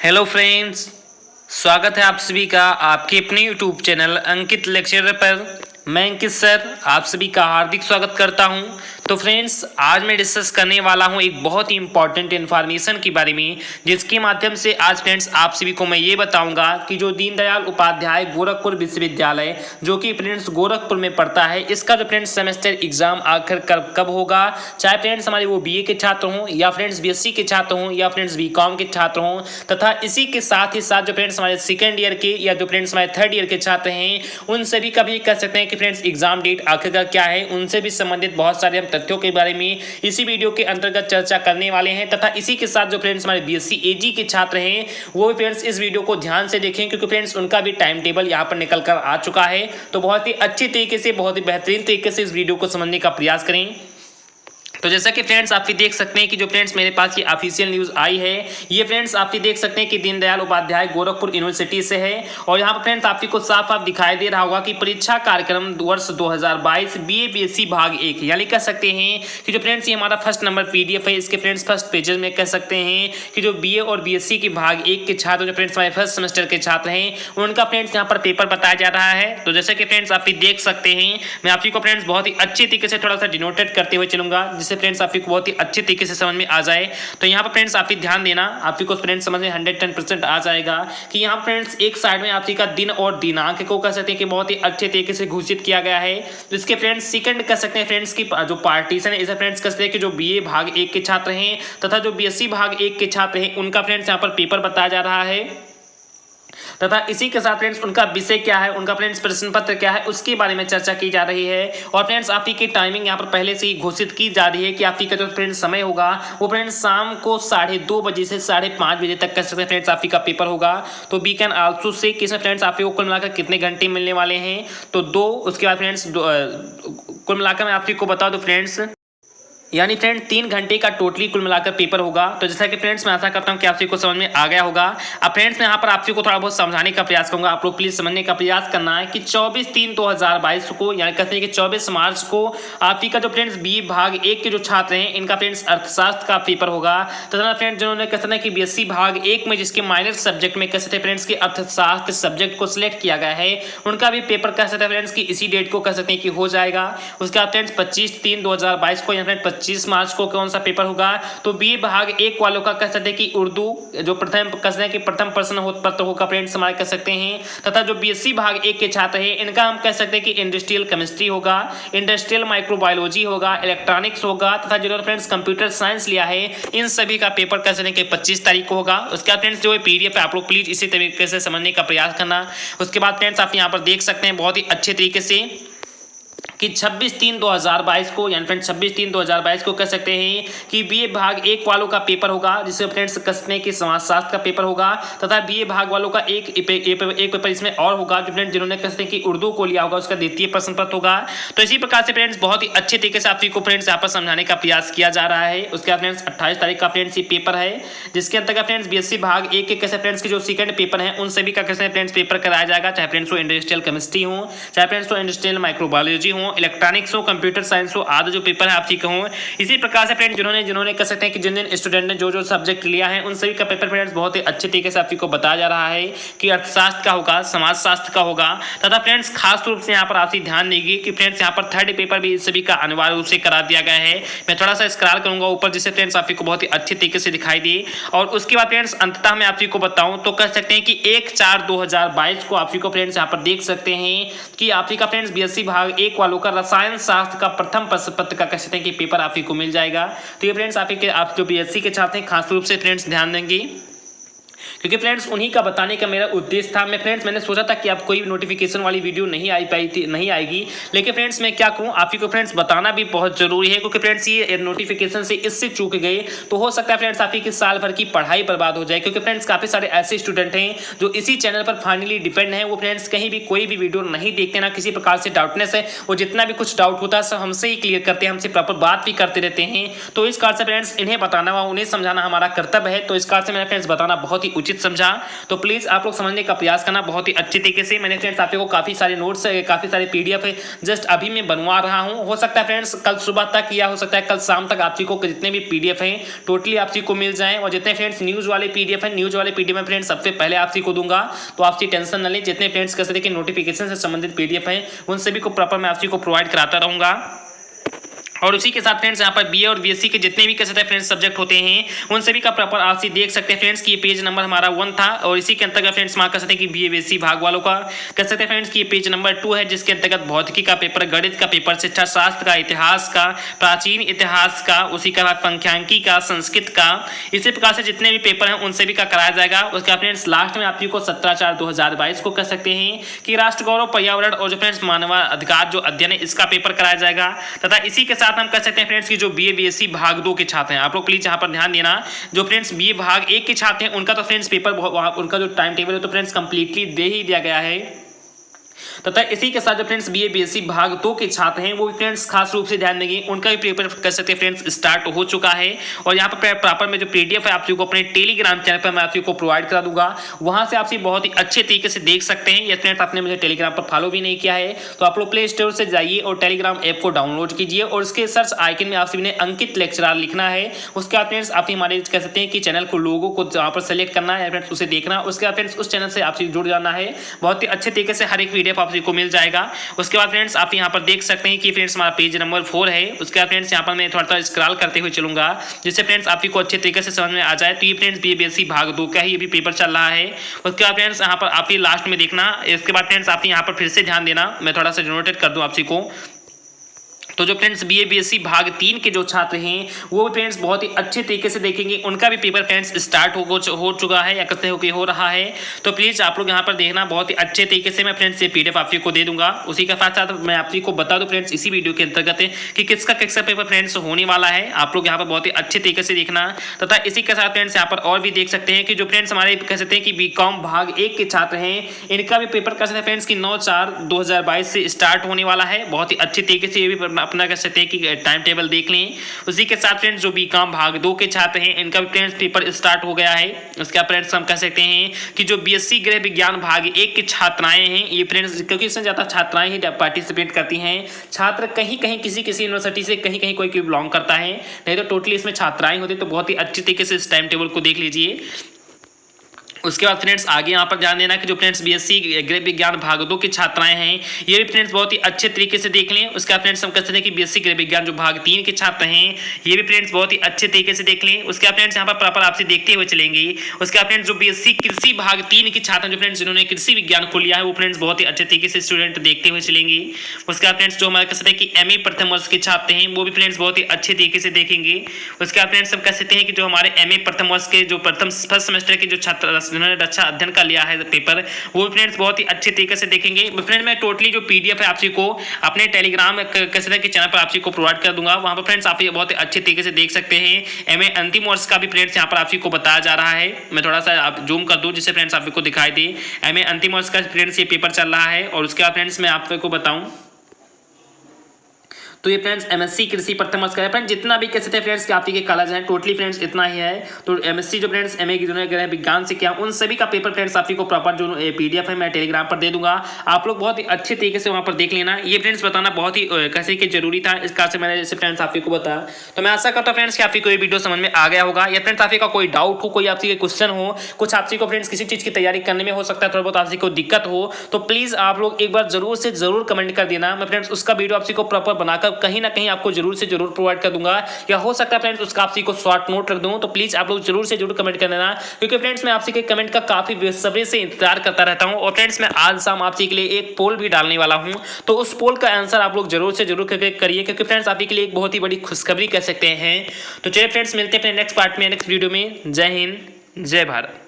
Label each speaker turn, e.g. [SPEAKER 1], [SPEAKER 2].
[SPEAKER 1] Hello friends, स्वागत है आप सभी का आपके अपने यूट्यूब चैनल अंकित लेक्चरर पर। मैं अंकित सर आप सभी का हार्दिक स्वागत करता हूं। तो फ्रेंड्स, आज मैं डिस्कस करने वाला हूं एक बहुत ही इंपॉर्टेंट इन्फॉर्मेशन के बारे में, जिसके माध्यम से आज फ्रेंड्स आप सभी को मैं ये बताऊंगा कि जो दीनदयाल उपाध्याय गोरखपुर विश्वविद्यालय जो कि फ्रेंड्स गोरखपुर में पड़ता है, इसका जो फ्रेंड्स सेमेस्टर एग्जाम आखिर कब होगा। चाहे फ्रेंड्स हमारे वो बीए के छात्र हों या फ्रेंड्स बीएससी के छात्र हों या फ्रेंड्स बीकॉम के छात्र हों, तथा इसी के साथ ही साथ जो फ्रेंड्स हमारे सेकेंड ईयर के या जो फ्रेंड्स हमारे थर्ड ईयर के छात्र हैं, उन सभी का भी कह सकते हैं कि फ्रेंड्स एग्जाम डेट आखिरकार क्या है, उनसे भी संबंधित बहुत सारे हम तथ्यों के बारे में इसी वीडियो के अंतर्गत चर्चा करने वाले हैं। तथा इसी के साथ जो फ्रेंड्स हमारे बीएससी एजी के छात्र हैं, वो भी फ्रेंड्स इस वीडियो को ध्यान से देखें, क्योंकि फ्रेंड्स उनका भी टाइम टेबल यहाँ पर निकल कर आ चुका है। तो बहुत ही अच्छी तरीके से, बहुत ही बेहतरीन तरीके से इस वीडियो को समझने का प्रयास करें। तो जैसा कि फ्रेंड्स आप भी देख सकते हैं कि जो फ्रेंड्स मेरे पास ये ऑफिशियल न्यूज़ आई है, ये फ्रेंड्स आप भी देख सकते हैं कि दीनदयाल उपाध्याय गोरखपुर यूनिवर्सिटी से है। और यहाँ पर फ्रेंड्स आपको साफ साफ दिखाई दे रहा होगा कि परीक्षा कार्यक्रम वर्ष 2022 बीए बीएससी भाग 1, यानी कह सकते हैं कि जो फ्रेंड्स ये हमारा फर्स्ट नंबर पीडीएफ है, इसके फ्रेंड्स फर्स्ट पेजेस में कह सकते हैं कि जो बीए और बीएससी के भाग 1 के छात्र, जो फ्रेंड्स हमारे फर्स्ट सेमेस्टर के छात्र हैं, उनका फ्रेंड्स यहाँ पर पेपर बताया जा रहा है। तो जैसे कि फ्रेंड्स आप भी देख सकते हैं, मैं आप को फ्रेंड्स बहुत ही अच्छी तरीके से थोड़ा सा डिनोटेड करते हुए चलूंगा, जिससे फ्रेंड्स आप को बहुत ही अच्छे तरीके से समझ में आ जाए। तो यहाँ पर फ्रेंड्स आप ध्यान देना, आपको फ्रेंड्स समझ में 110% आ जाएगा कि यहाँ फ्रेंड्स एक साइड में आप का दिन और दिनांक को कह सकते हैं कि बहुत ही अच्छे तरीके से घोषित किया गया है। जिसके फ्रेंड्स सेकंड कह सकते हैं फ्रेंड्स की जो पार्टीशन है, इसे फ्रेंड्स कह सकते हैं कि जो बीए भाग 1 के छात्र हैं तथा जो बीएससी भाग 1 के छात्र हैं, उनका फ्रेंड्स यहाँ पर पेपर बताया जा रहा है। तथा इसी के साथ फ्रेंड्स उनका विषय क्या है, उनका फ्रेंड्स प्रश्न पत्र क्या है, उसके बारे में चर्चा की जा रही है। और फ्रेंड्स आप की टाइमिंग यहाँ पर पहले से ही घोषित की जा रही है कि आपकी का जो फ्रेंड्स समय होगा वो फ्रेंड्स शाम को 2:30 बजे से 5:30 बजे तक कह सकते हैं फ्रेंड्स आपकी का पेपर होगा। तो वी कैन आल्सो से कि इसमें फ्रेंड्स आपको कुल मिलाकर कितने घंटे मिलने वाले हैं, तो 2। उसके बाद फ्रेंड्स कुल मिलाकर मैं आपको बता दूं फ्रेंड्स, यानी फ्रेंड 3 घंटे का टोटली कुल मिलाकर पेपर होगा। तो जैसा कि फ्रेंड्स मैं आशा करता हूं कि आप सभी को समझ में आ गया होगा। अब फ्रेंड्स मैं यहाँ पर आप सभी को थोड़ा बहुत समझाने का प्रयास करूंगा, आप लोग प्लीज समझने का प्रयास करना है कि 24/3/2022 को, यानी कहते हैं कि 24 मार्च को आपकी का जो फ्रेंड्स बी भाग 1 के जो छात्र हैं, इनका फ्रेंड्स अर्थशास्त्र का पेपर होगा। तथा फ्रेंड्स जिन्होंने कहते हैं कि बीएससी भाग 1 में जिसके माइनर सब्जेक्ट में कह सकते हैं फ्रेंड्स की अर्थशास्त्र सब्जेक्ट को सिलेक्ट किया गया है, उनका भी पेपर कह सकते हैं फ्रेंड्स की इसी डेट को कह सकते हैं कि हो जाएगा। उसके बाद फ्रेंड्स 25/3/2022 को, या फिर 25 मार्च को कौन सा पेपर होगा, तो बी भाग 1 वालों का कह सकते हैं कि उर्दू जो प्रथम कह सकते हैं कि प्रथम प्रश्न पत्र होगा फ्रेंड्स हमारे कह सकते हैं। तथा जो बीएससी भाग 1 के छात्र हैं, इनका हम कह सकते हैं कि इंडस्ट्रियल केमिस्ट्री होगा, इंडस्ट्रियल माइक्रोबायोलॉजी होगा, इलेक्ट्रॉनिक्स होगा। तथा जिन्होंने फ्रेंड्स कंप्यूटर साइंस लिया है, इन सभी का पेपर कह सकते हैं कि 25 तारीख को होगा। उसके बाद फ्रेंड्स जो है पीडीएफ है, आप लोग प्लीज इसी तरीके से समझने का प्रयास करना। उसके बाद फ्रेंड्स आप यहाँ पर देख सकते हैं बहुत ही अच्छे तरीके से कि 26/3/2022 को, यानी फ्रेंड्स 26/3/2022 को कह सकते हैं कि बीए भाग 1 वालों का पेपर होगा, जिससे फ्रेंड्स कह सकते हैं कि समाजशास्त्र का पेपर होगा। तथा बीए भाग वालों का एक पेपर इसमें और होगा, जो फ्रेंड्स जिन्होंने कह सकते हैं कि उर्दू को लिया होगा, उसका द्वितीय प्रश्न पत्र होगा। तो इसी प्रकार से फ्रेंड्स बहुत ही अच्छे तरीके से आप को फ्रेंड्स यहाँ पर समझाने का प्रयास किया जा रहा है। उसके बाद फ्रेंड्स 28 तारीख का फ्रेंड्स ये पेपर है, जिसके अंतर्गत फ्रेंड्स बीएससी भाग 1 के कैसे फ्रेंड्स के जो सेकंड पेपर है, उन सभी का कैसे फ्रेंड्स पेपर कराया जाएगा, चाहे फ्रेंड्स वो इंडस्ट्रियल केमिस्ट्री हो, चाहे फ्रेंड्स वो इंडस्ट्रियल माइक्रोबायोलॉजी हो, इलेक्ट्रॉनिक्स हो, कंप्यूटर साइंस हो, आदि जो पेपर है आप ठीक कहूँ। इसी प्रकार से फ्रेंड्स जिन्होंने कह सकते हैं कि जिन स्टूडेंट ने जो सब्जेक्ट लिया है, उन सभी का पेपर फ्रेंड्स बहुत ही अच्छे तरीके से आपको बताया जा रहा है कि अर्थशास्त्र का होगा, समाजशास्त्र का होगा। तथा फ्रेंड्स खास रूप से यहाँ पर आपसे ध्यान देगी कि फ्रेंड्स यहाँ पर थर्ड पेपर भी सभी का अनिवार्य रूप से करा दिया गया है। मैं थोड़ा सा स्क्रॉल करूंगा ऊपर, जिससे फ्रेंड्स आपको बहुत ही अच्छे तरीके से दिखाई दे। और उसके बाद फ्रेंड्स अंततः मैं आपको बताऊं तो कह सकते हैं कि 1/4/2022 को आपको फ्रेंड्स यहाँ पर देख सकते हैं कि आपका फ्रेंड्स बीएससी भाग 1 वालों का रसायन शास्त्र का प्रथम प्रश्न पत्र का कह सकते हैं कि पेपर आपको मिल जाएगा। तो ये फ्रेंड्स आप जो बीएससी के छात्र हैं खास रूप से फ्रेंड्स ध्यान देंगे, क्योंकि फ्रेंड्स उन्हीं का बताने का मेरा उद्देश्य था। मैंने सोचा था कि आप कोई नोटिफिकेशन वाली वीडियो नहीं आएगी, लेकिन फ्रेंड्स मैं क्या करूं, आपको फ्रेंड्स बताना भी बहुत जरूरी है, क्योंकि फ्रेंड्स ये नोटिफिकेशन से इससे चूक गए तो हो सकता है फ्रेंड्स आपकी साल भर की पढ़ाई बर्बाद हो जाए। क्योंकि फ्रेंड्स काफी सारे ऐसे स्टूडेंट हैं जो इसी चैनल पर फाइनली डिपेंड है, वो फ्रेंड्स कहीं भी कोई भी वीडियो नहीं देखते, ना किसी प्रकार से डाउटनेस है, वो जितना भी कुछ डाउट होता है सब हमसे ही क्लियर करते हैं, हमसे प्रॉपर बात भी करते रहते हैं। तो इस कारण से फ्रेंड्स इन्हें बताना व उन्हें समझाना हमारा कर्तव्य है। तो इस कारण से मैंने फ्रेंड्स बताना बहुत ही उचित समझा। तो प्लीज़ आप लोग समझने का प्रयास करना बहुत ही अच्छे तरीके से। मैंने फ्रेंड्स आप लोगों को काफ़ी सारे नोट्स काफ़ी सारे PDF है जस्ट अभी मैं बनवा रहा हूँ। हो सकता है फ्रेंड्स कल सुबह तक या हो सकता है कल शाम तक आप को जितने भी PDF हैं टोटली आप को मिल जाएं। और जितने फ्रेंड्स न्यूज़ वाले PDF हैं न्यूज़ वाले PDF में फ्रेंड्स सबसे पहले आप को दूंगा, तो आप टेंशन न लें। जितने फ्रेंड्स कैसे कि नोटिफिकेशन से संबंधित PDF हैं उन सभी को प्रॉपर मैं आप को प्रोवाइड कराता रहूँगा। और उसी के साथ फ्रेंड्स यहाँ पर BA और BSc के जितने भी कैसे फ्रेंड्स सब्जेक्ट होते हैं उन सभी का प्रॉपर आप देख सकते हैं फ्रेंड्स कि ये पेज नंबर हमारा 1 था। और इसी के अंतर्गत फ्रेंड्स मार्क कर सकते हैं कि BA BSc भाग वालों का कह सकते हैं फ्रेंड्स कि ये पेज नंबर 2 है, जिसके अंतर्गत भौतिकी का पेपर, गणित का पेपर, शिक्षा शास्त्र का, इतिहास का, प्राचीन इतिहास का, उसी के बाद संख्यांकी का, संस्कृत का, इसी प्रकार से जितने भी पेपर हैं उन सभी का कराया जाएगा। उसके बाद फ्रेंड्स लास्ट में आप को 17/4/2022 को कह सकते हैं कि राष्ट्र गौरव, पर्यावरण और जो फ्रेंड्स मानवाधिकार जो अध्ययन है इसका पेपर कराया जाएगा। तथा इसी के साथ हम कह सकते हैं फ्रेंड्स की जो BA BSc भाग 2 के छात्र हैं आप लोग प्लीज यहाँ पर ध्यान देना। जो फ्रेंड्स BA भाग 1 के छात्र हैं उनका तो फ्रेंड्स पेपर उनका जो टाइम टेबल है तो फ्रेंड्स कंप्लीटली दे ही दिया गया है। तथा इसी के साथ जो फ्रेंड्स BA BSc भाग 2 के छात्र हैं वो भी फ्रेंड्स खास रूप से ध्यान देंगे, उनका भी पेपर कर सकते हैं फ्रेंड्स स्टार्ट हो चुका है। और यहाँ पर प्रॉपर में जो PDF है आप को अपने टेलीग्राम चैनल पर मैं आप को प्रोवाइड करा दूंगा, वहां से आप बहुत ही अच्छे तरीके से देख सकते हैं। यदि फ्रेंड्स आपने मुझे टेलीग्राम पर फॉलो भी नहीं किया है तो आप लोग प्ले स्टोर से जाइए और टेलीग्राम ऐप को डाउनलोड कीजिए और उसके सर्च आइकन में आप सभी ने अंकित लेक्चरर लिखना है। उसके बाद फ्रेंड्स आप हमारे कह सकते हैं कि चैनल को लोगों को जहाँ पर सेलेक्ट करना है फ्रेंड्स उसे देखना। उसके बाद फ्रेंड्स उस चैनल से आपसे जुड़ जाना है, बहुत ही अच्छे तरीके से हर एक PDF आप को मिल जाएगा। उसके बाद फ्रेंड्स आप यहाँ पर देख सकते हैं कि फ्रेंड्स हमारा पेज नंबर 4 है। उसके बाद फ्रेंड्स यहाँ पर मैं थोड़ा सा स्क्रॉल करते हुए चलूंगा जिससे फ्रेंड्स आप को अच्छे तरीके से समझ में आ जाए। तो ये फ्रेंड्स BA BSc भाग 2 का ही अभी पेपर चल रहा है। उसके बाद फ्रेंड्स यहाँ पर आप लास्ट में देखना। इसके बाद फ्रेंड्स आप यहाँ पर फिर से ध्यान देना, मैं थोड़ा सा नोटेट कर दूँ आप को। तो जो फ्रेंड्स BA BSc भाग 3 के जो छात्र हैं वो फ्रेंड्स बहुत ही अच्छे तरीके से देखेंगे, उनका भी पेपर फ्रेंड्स स्टार्ट हो चुका है या कहते हो कि हो रहा है। तो प्लीज़ आप लोग यहाँ पर देखना, बहुत ही अच्छे तरीके से मैं फ्रेंड्स ये PDF आप को दे दूंगा। उसी के साथ साथ मैं आप को बता दूं फ्रेंड्स इसी वीडियो के अंतर्गत कि किसका पेपर फ्रेंड्स होने वाला है, आप लोग यहाँ पर बहुत ही अच्छे तरीके से देखना। तथा इसी के साथ फ्रेंड्स यहाँ पर और भी देख सकते हैं कि जो फ्रेंड्स हमारे कह सकते हैं कि BCom भाग 1 के छात्र हैं इनका भी पेपर कह सकते हैं फ्रेंड्स की 9/4/2022 से स्टार्ट होने वाला है। बहुत ही अच्छे तरीके से ये भी अपना कह सकते हैं कि टाइम टेबल देख लें। उसी के साथ फ्रेंड्स जो BCom भाग 2 के छात्र हैं इनका भी फ्रेंड्स पेपर स्टार्ट हो गया है। उसके बाद फ्रेंड्स हम कह सकते हैं कि जो BSc गृह विज्ञान भाग 1 की छात्राएं हैं ये फ्रेंड्स क्योंकि इसमें ज़्यादा छात्राएं ही पार्टिसिपेट करती हैं, छात्र कहीं कहीं किसी यूनिवर्सिटी से कहीं कहीं कोई बिलोंग करता है, नहीं तो टोटली इसमें छात्राएं होती। तो बहुत ही अच्छी तरीके से इस टाइम टेबल को देख लीजिए। उसके बाद फ्रेंड्स आगे यहाँ पर ध्यान देना कि जो फ्रेंड्स BSc गृह विज्ञान भाग 2 की छात्राएं हैं ये भी फ्रेंड्स बहुत ही अच्छे तरीके से देख लें। उसके बाद फ्रेंड्स हम कहते हैं कि BSc गृह विज्ञान जो भाग 3 के छात्र हैं ये भी फ्रेंड्स बहुत ही अच्छे तरीके से देख लें। उसके बाद फ्रेंड्स यहाँ पर प्रॉपर आपसे देखते हुए चलेंगे। उसके बाद फ्रेंड्स जो BSc कृषि भाग 3 की छात्र जो फ्रेंड्स जिन्होंने कृषि विज्ञान को लिया है वो फ्रेंड्स बहुत ही अच्छे तरीके से स्टूडेंट देखते हुए चलेंगे। उसके बाद फ्रेंड्स जो हमारे कह सकते हैं कि MA प्रथम वर्ष के छात्र हैं वो भी फ्रेंड्स बहुत ही अच्छे तरीके से देखेंगे। उसके बाद फ्रेंड्स हम कह सकते हैं कि जो हमारे MA प्रथम वर्ष के जो फर्स्ट सेमेस्टर के जो छात्र जिन्होंने रक्षा अध्ययन का लिया है पेपर वो फ्रेंड्स बहुत ही अच्छे तरीके से देखेंगे। फ्रेंड मैं टोटली जो PDF है आप को अपने टेलीग्राम कैसे के चैनल पर आप को प्रोवाइड कर दूंगा, वहां पर फ्रेंड्स आप बहुत ही अच्छे तरीके से देख सकते हैं। MA अंतिम वर्ष का भी फ्रेंड्स यहाँ पर आप को बताया जा रहा है। मैं थोड़ा सा आप जूम कर दूं जिससे फ्रेंड्स आपको दिखाई दे। MA अंतिम वर्ष का फ्रेंड्स ये पेपर चल रहा है। और उसके बाद फ्रेंड्स मैं आपको बताऊं तो ये फ्रेंड्स MSc कृषि प्रथम वर्ष का है। फ्रेंड्स जितना भी कह सकते हैं फ्रेंड्स कि आपके कॉलेज हैं टोटली फ्रेंड्स इतना ही है। तो MSc जो फ्रेंड्स MA की जिन्होंने गृह विज्ञान से किया उन सभी का पेपर फ्रेंड्स आपको प्रॉपर जो PDF है मैं टेलीग्राम पर दे दूंगा, आप लोग बहुत ही अच्छे तरीके से वहाँ पर देख लेना। ये फ्रेंड्स बताना बहुत ही कैसे कि जरूरी था, इस कारण से मैंने जैसे फ्रेंड्स आपको बताया। तो मैं आशा करता हूँ फ्रेंड्स कि आपको ये वीडियो समझ में आ गया होगा। या फ्रेंड्स आपका कोई डाउट हो, कोई आपसे क्वेश्चन हो, कुछ आपसी को फ्रेंड्स किसी चीज़ की तैयारी करने में हो सकता है थोड़ा बहुत आपसी को दिक्कत हो तो प्लीज़ आप लोग एक बार जरूर से जरूर कमेंट कर देना। मैं फ्रेंड्स उसका वीडियो आपसी को प्रॉपर बनाकर कहीं ना कहीं आपको जरूर से जरूर प्रोवाइड कर दूंगा, या हो सकता है फ्रेंड्स उसका आपसी को शॉर्ट नोट रख दूं। तो प्लीज आप लोग जरूर से जरूर कमेंट कर देना, क्योंकि फ्रेंड्स मैं आपसी के कमेंट का काफी बेसब्री से इंतजार करता रहता हूं। और फ्रेंड्स मैं आज शाम आपसी के लिए एक पोल भी डालने वाला हूं, तो उस पोल का आंसर आप लोग जरूर से जरूर करिए, क्योंकि फ्रेंड्स आपके लिए एक बहुत ही बड़ी खुशखबरी कह सकते हैं। तो चलिए फ्रेंड्स मिलते हैं अपने नेक्स्ट पार्ट में, नेक्स्ट वीडियो में। जय हिंद, जय भारत।